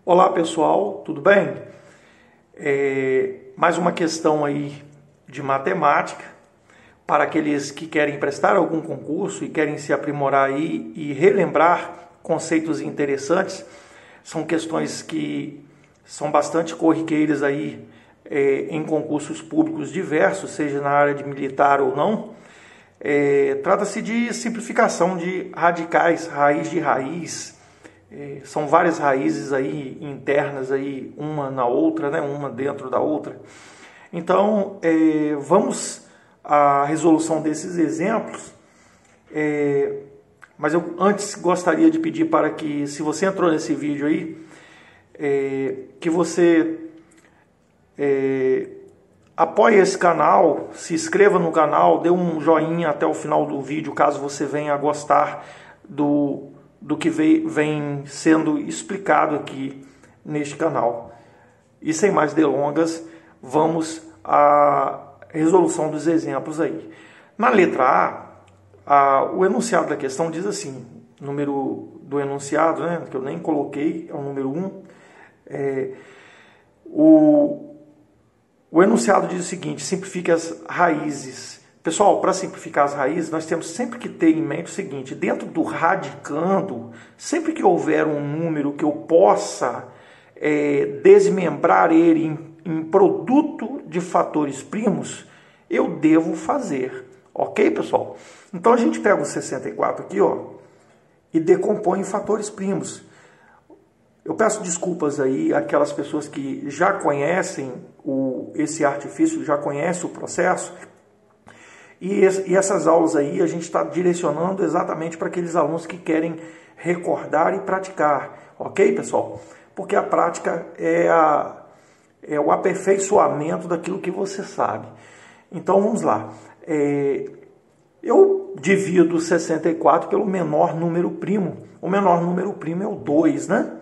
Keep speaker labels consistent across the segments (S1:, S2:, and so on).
S1: Olá pessoal, tudo bem? Mais uma questão aí de matemática para aqueles que querem prestar algum concurso e querem se aprimorar aí e relembrar conceitos interessantes. São questões que são bastante corriqueiras aí em concursos públicos diversos, seja na área de militar ou não. Trata-se de simplificação de radicais, raiz de raiz. São várias raízes aí internas aí, uma na outra, né? Uma dentro da outra. Então, vamos à resolução desses exemplos. Mas eu antes gostaria de pedir para que, se você entrou nesse vídeo aí, que você apoie esse canal, se inscreva no canal, dê um joinha até o final do vídeo, caso você venha a gostar do que vem sendo explicado aqui neste canal. E sem mais delongas, vamos à resolução dos exemplos aí. Na letra A, o enunciado da questão diz assim, número do enunciado, né, que eu nem coloquei, é o número 1. O enunciado diz o seguinte: simplifique as raízes. Pessoal, para simplificar as raízes, nós temos sempre que ter em mente o seguinte: dentro do radicando, sempre que houver um número que eu possa desmembrar ele em produto de fatores primos, eu devo fazer. Ok, pessoal? Então a gente pega o 64 aqui, ó, e decompõe em fatores primos. Eu peço desculpas aí àquelas pessoas que já conhecem esse artifício, já conhecem o processo. E essas aulas aí a gente está direcionando exatamente para aqueles alunos que querem recordar e praticar. Ok, pessoal? Porque a prática é o aperfeiçoamento daquilo que você sabe. Então vamos lá. Eu divido 64 pelo menor número primo. O menor número primo é o 2, né?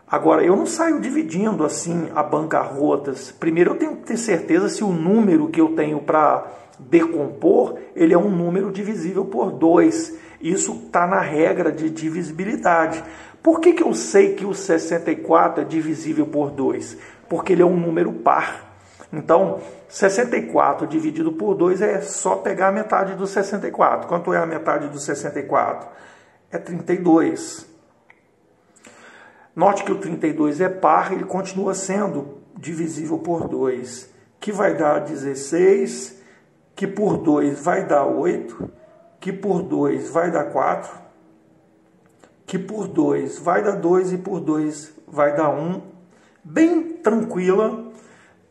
S1: Agora, eu não saio dividindo assim a bancarrotas. Primeiro eu tenho que ter certeza se o número que eu tenho para decompor, ele é um número divisível por 2. Isso está na regra de divisibilidade. Por que eu sei que o 64 é divisível por 2? Porque ele é um número par. Então, 64 dividido por 2 é só pegar a metade do 64. Quanto é a metade do 64? É 32. Note que o 32 é par, ele continua sendo divisível por 2, que vai dar 16, que por 2 vai dar 8, que por 2 vai dar 4, que por 2 vai dar 2 e por 2 vai dar 1. Bem tranquila.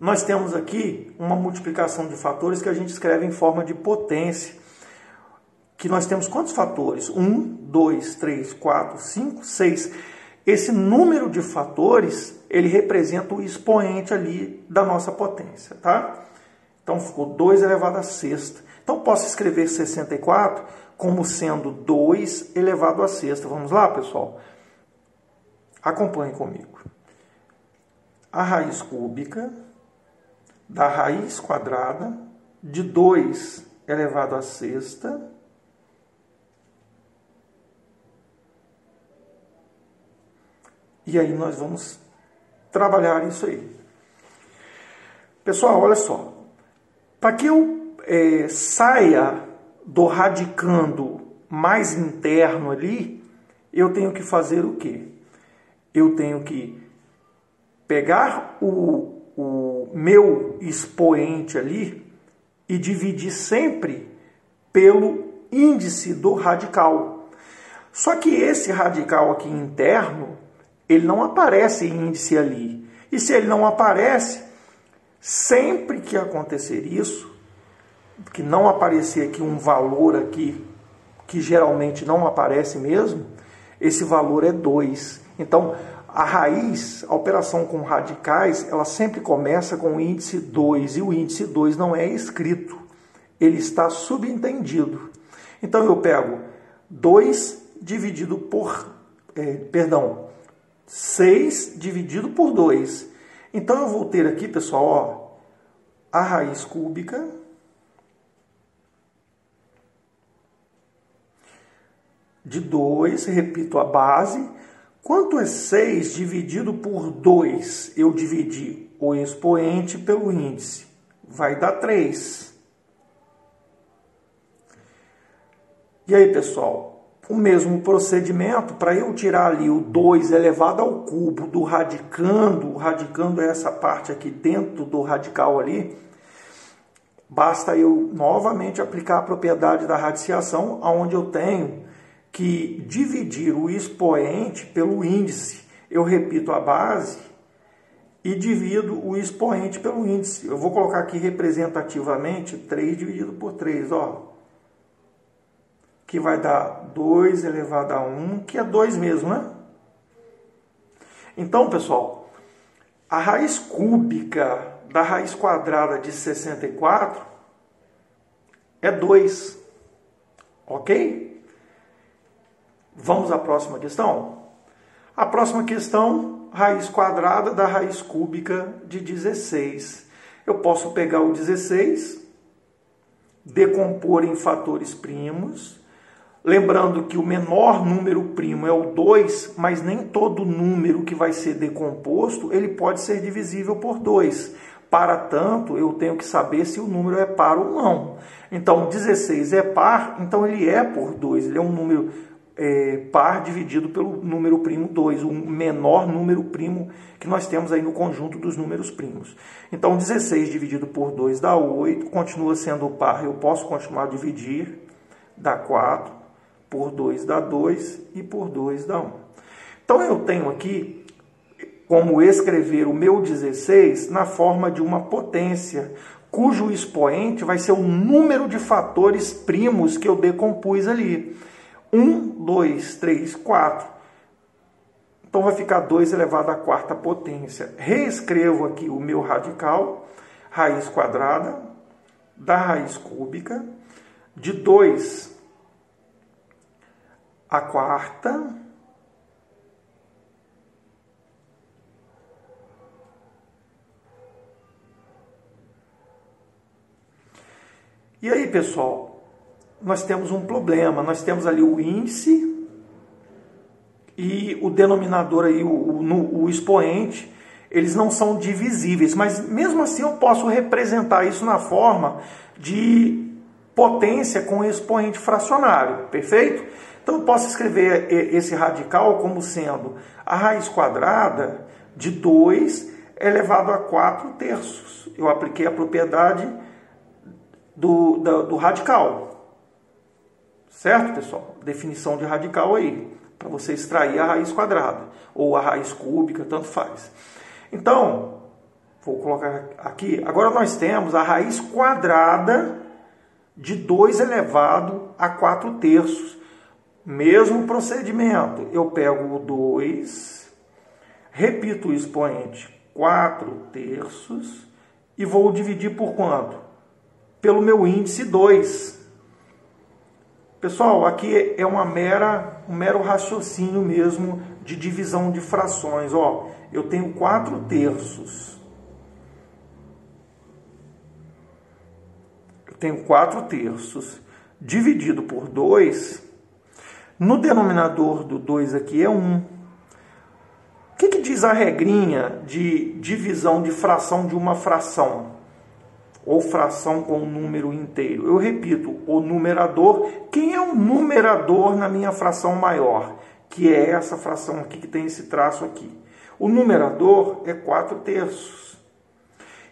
S1: Nós temos aqui uma multiplicação de fatores que a gente escreve em forma de potência. Que nós temos quantos fatores? 1, 2, 3, 4, 5, 6. Esse número de fatores, ele representa o expoente ali da nossa potência, tá? Então, ficou 2 elevado à sexta. Então, posso escrever 64 como sendo 2 elevado à sexta. Vamos lá, pessoal? Acompanhe comigo. A raiz cúbica da raiz quadrada de 2 elevado à sexta e aí nós vamos trabalhar isso aí. Pessoal, olha só. Para que eu saia do radicando mais interno ali, eu tenho que fazer o quê? Eu tenho que pegar o meu expoente ali e dividir sempre pelo índice do radical. Só que esse radical aqui interno, ele não aparece em índice ali. E se ele não aparece, sempre que acontecer isso, que não aparecer aqui um valor aqui, que geralmente não aparece mesmo, esse valor é 2. Então, a raiz, a operação com radicais, ela sempre começa com o índice 2. E o índice 2 não é escrito. Ele está subentendido. Então, eu pego 2 dividido por... 6 dividido por 2. Então, eu vou ter aqui, pessoal, ó, a raiz cúbica de 2, repito a base, Quanto é 6 dividido por 2? Eu dividi o expoente pelo índice. Vai dar 3. E aí, pessoal, o mesmo procedimento, para eu tirar ali o 2 elevado ao cubo do radicando, o radicando é essa parte aqui dentro do radical ali, basta eu novamente aplicar a propriedade da radiciação, onde eu tenho que dividir o expoente pelo índice. Eu repito a base e divido o expoente pelo índice. Eu vou colocar aqui representativamente 3 dividido por 3, ó. Que vai dar 2 elevado a 1, que é 2 mesmo, né? Então, pessoal, a raiz cúbica da raiz quadrada de 64 é 2, ok? Vamos à próxima questão? A próxima questão, raiz quadrada da raiz cúbica de 16. Eu posso pegar o 16, decompor em fatores primos, lembrando que o menor número primo é o 2, mas nem todo número que vai ser decomposto, ele pode ser divisível por 2. Para tanto, eu tenho que saber se o número é par ou não. Então, 16 é par, então ele é por 2. Ele é um número par dividido pelo número primo 2, o menor número primo que nós temos aí no conjunto dos números primos. Então, 16 dividido por 2 dá 8, continua sendo par, eu posso continuar a dividir, dá 4, por 2 dá 2 e por 2 dá 1. Então, eu tenho aqui como escrever o meu 16 na forma de uma potência, cujo expoente vai ser o número de fatores primos que eu decompus ali. 1, 2, 3, 4. Então, vai ficar 2 elevado à quarta potência. Reescrevo aqui o meu radical, raiz quadrada da raiz cúbica, de 2 à quarta, e aí, pessoal, nós temos um problema. Nós temos ali o índice e o denominador, aí, o expoente, eles não são divisíveis, mas mesmo assim eu posso representar isso na forma de potência com expoente fracionário, perfeito? Então eu posso escrever esse radical como sendo a raiz quadrada de 2 elevado a 4 terços. Eu apliquei a propriedade do radical. Certo, pessoal? Definição de radical aí, para você extrair a raiz quadrada, ou a raiz cúbica, tanto faz. Então, vou colocar aqui, agora nós temos a raiz quadrada de 2 elevado a 4 terços. Mesmo procedimento, eu pego o 2, repito o expoente 4 terços, e vou dividir por quanto? Pelo meu índice 2. Pessoal, aqui é um mero raciocínio mesmo de divisão de frações. Ó, eu tenho 4 terços. Eu tenho 4 terços dividido por 2. No denominador do 2 aqui é 1. O que diz a regrinha de divisão de fração de uma fração? Ou fração com um número inteiro. Eu repito, o numerador. Quem é o numerador na minha fração maior? Que é essa fração aqui, que tem esse traço aqui. O numerador é 4 terços.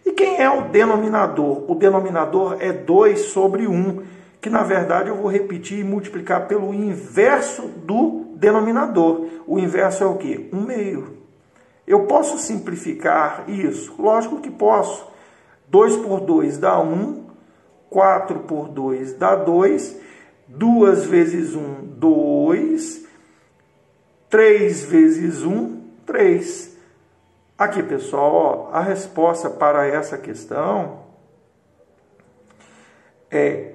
S1: E quem é o denominador? O denominador é 2 sobre 1, que na verdade eu vou repetir e multiplicar pelo inverso do denominador. O inverso é o quê? 1/2. Eu posso simplificar isso? Lógico que posso. 2 por 2 dá 1, 4 por 2 dá 2, 2 vezes 1, 2, 3 vezes 1, 3. Aqui, pessoal, ó, a resposta para essa questão é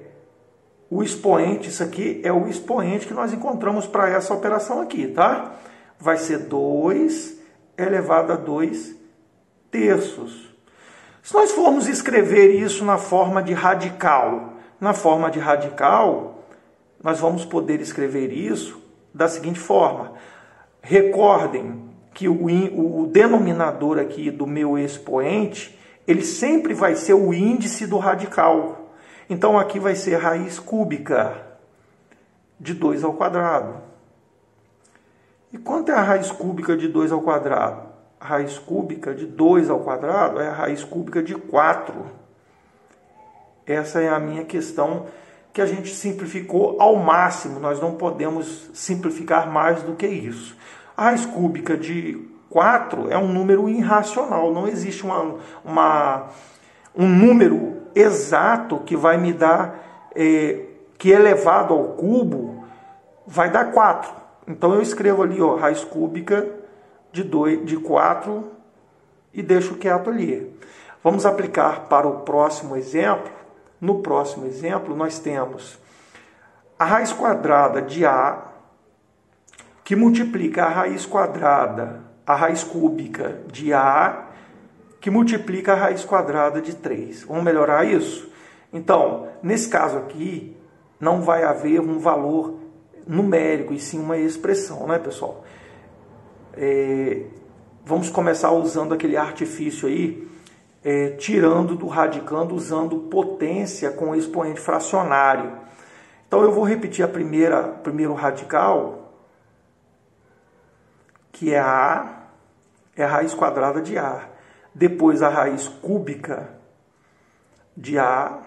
S1: o expoente. Isso aqui é o expoente que nós encontramos para essa operação aqui, tá? Vai ser 2 elevado a 2 terços. Se nós formos escrever isso na forma de radical, nós vamos poder escrever isso da seguinte forma. Recordem que o denominador aqui do meu expoente, ele sempre vai ser o índice do radical. Então aqui vai ser raiz cúbica de 2 ao quadrado. E quanto é a raiz cúbica de 2 ao quadrado? A raiz cúbica de 2 ao quadrado é a raiz cúbica de 4. Essa é a minha questão que a gente simplificou ao máximo. Nós não podemos simplificar mais do que isso. A raiz cúbica de 4 é um número irracional. Não existe um número exato que vai me dar, que elevado ao cubo vai dar 4. Então eu escrevo ali, ó, raiz cúbica de 4 e deixo quieto ali. Vamos aplicar para o próximo exemplo. No próximo exemplo, nós temos a raiz quadrada de A, que multiplica a raiz quadrada, a raiz cúbica de A, que multiplica a raiz quadrada de 3. Vamos melhorar isso? Então, nesse caso aqui, não vai haver um valor numérico, e sim uma expressão, né, pessoal? Vamos começar usando aquele artifício aí, tirando do radicando, usando potência com expoente fracionário. Então eu vou repetir primeiro radical, que é A, é a raiz quadrada de A. Depois a raiz cúbica de A.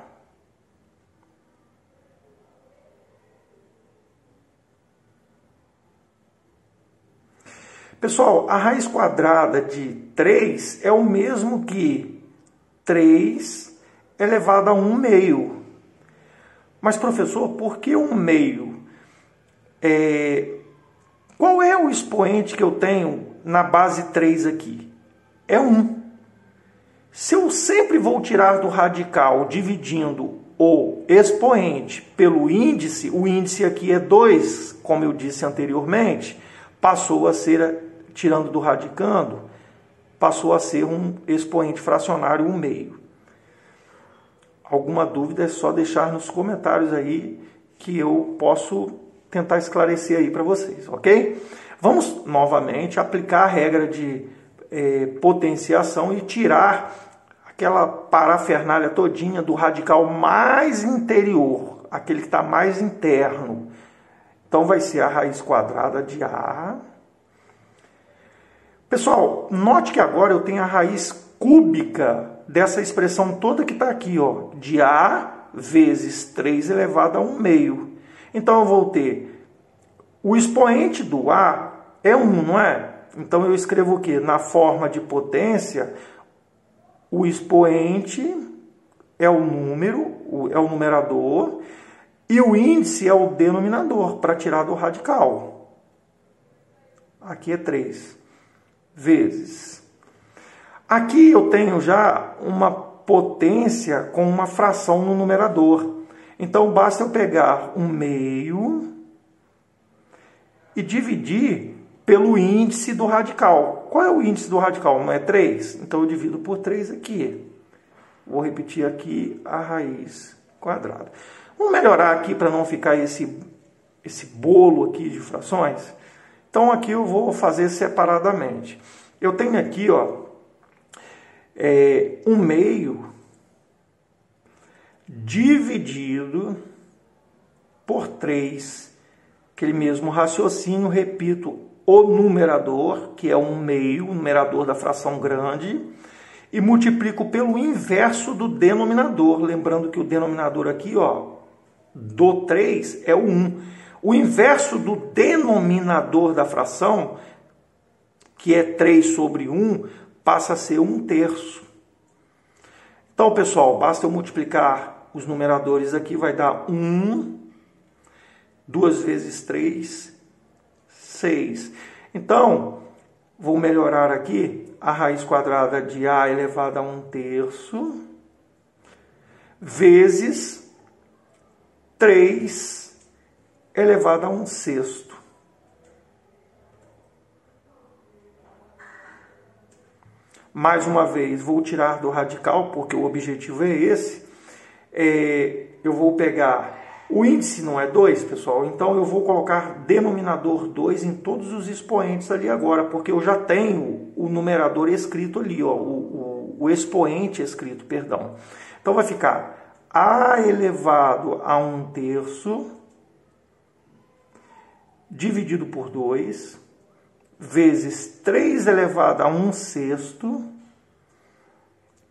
S1: Pessoal, a raiz quadrada de 3 é o mesmo que 3 elevado a 1 meio. Mas, professor, por que 1 meio? Qual é o expoente que eu tenho na base 3 aqui? É 1. Se eu sempre vou tirar do radical dividindo o expoente pelo índice, o índice aqui é 2, como eu disse anteriormente, passou a ser, tirando do radicando, passou a ser um expoente fracionário 1 meio. Alguma dúvida é só deixar nos comentários aí que eu posso tentar esclarecer aí para vocês, ok? Vamos novamente aplicar a regra de potenciação e tirar aquela parafernália todinha do radical mais interior, aquele que está mais interno. Então vai ser a raiz quadrada de A. Pessoal, note que agora eu tenho a raiz cúbica dessa expressão toda que está aqui, ó, de A vezes 3 elevado a 1 meio. Então eu vou ter o expoente do A é 1, não é? Então eu escrevo o quê? Na forma de potência, o expoente é o número, é o numerador, e o índice é o denominador, para tirar do radical. Aqui é 3 vezes. Aqui eu tenho já uma potência com uma fração no numerador. Então basta eu pegar 1 meio e dividir pelo índice do radical. Qual é o índice do radical? Não é 3? Então eu divido por 3 aqui. Vou repetir aqui a raiz quadrada. Vamos melhorar aqui para não ficar esse bolo aqui de frações. Então aqui eu vou fazer separadamente. Eu tenho aqui, ó, 1 meio dividido por 3. Aquele mesmo raciocínio, repito, o numerador, que é 1 meio, o numerador da fração grande, e multiplico pelo inverso do denominador. Lembrando que o denominador aqui, ó, do 3 é o 1. O inverso do denominador da fração, que é 3 sobre 1, passa a ser 1/3. Então, pessoal, basta eu multiplicar os numeradores aqui, vai dar 1, 2 vezes 3, 6. Então, vou melhorar aqui a raiz quadrada de A elevado a 1/3 vezes 3 elevado a 1/6. Mais uma vez, vou tirar do radical, porque o objetivo é esse. Eu vou pegar O índice não é 2, pessoal, então eu vou colocar denominador 2 em todos os expoentes ali agora, porque eu já tenho o numerador escrito ali, ó, o expoente escrito, perdão. Então vai ficar A elevado a 1/3 dividido por 2 vezes 3 elevado a 1/6,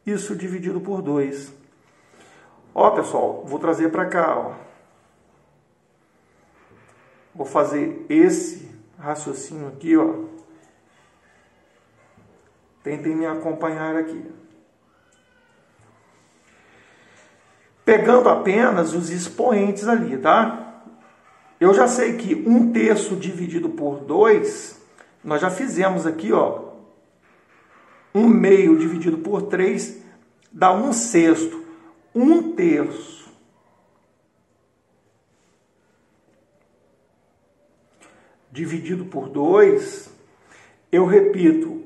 S1: isso dividido por 2. Ó, pessoal, vou trazer para cá, ó. Vou fazer esse raciocínio aqui, ó. Tentem me acompanhar aqui. Pegando apenas os expoentes ali, tá? Eu já sei que 1/3 dividido por 2, nós já fizemos aqui, ó. 1/2 dividido por 3 dá 1/6. 1/3 dividido por 2, eu repito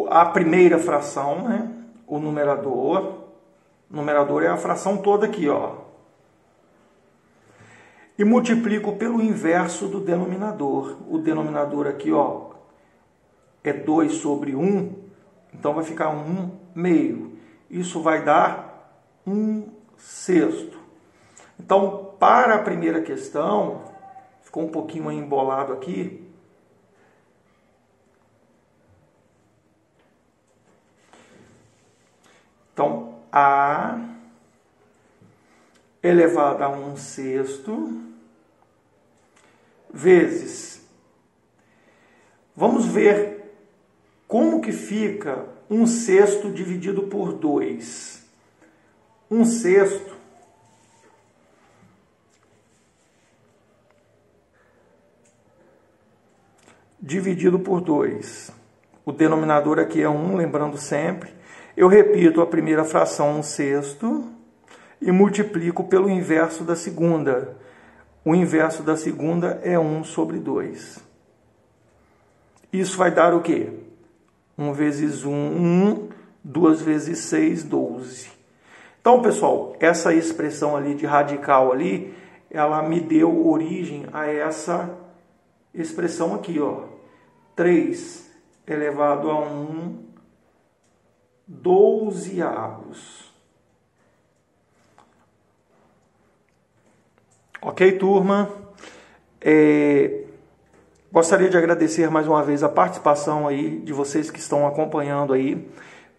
S1: a primeira fração, né? O numerador. O numerador é a fração toda aqui, ó. E multiplico pelo inverso do denominador. O denominador aqui, ó, é 2 sobre 1, então vai ficar 1/2. Isso vai dar 1/6. Então, para a primeira questão, ficou um pouquinho embolado aqui. Então, A elevado a 1/6 vezes. Vamos ver como que fica 1/6 dividido por 2. 1/6 dividido por 2. O denominador aqui é 1, lembrando sempre. Eu repito a primeira fração, 1/6, e multiplico pelo inverso da segunda. O inverso da segunda é 1 sobre 2. Isso vai dar o quê? 1 vezes 1, 1. 2 vezes 6, 12. Então, pessoal, essa expressão ali de radical ali, ela me deu origem a essa expressão aqui, ó. 3 elevado a 1, 12avos. Ok, turma? Gostaria de agradecer mais uma vez a participação aí de vocês que estão acompanhando aí.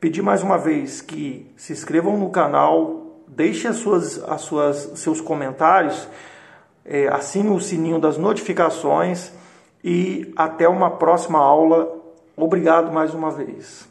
S1: Pedir mais uma vez que se inscrevam no canal, deixem seus comentários, assinem o sininho das notificações e até uma próxima aula. Obrigado mais uma vez.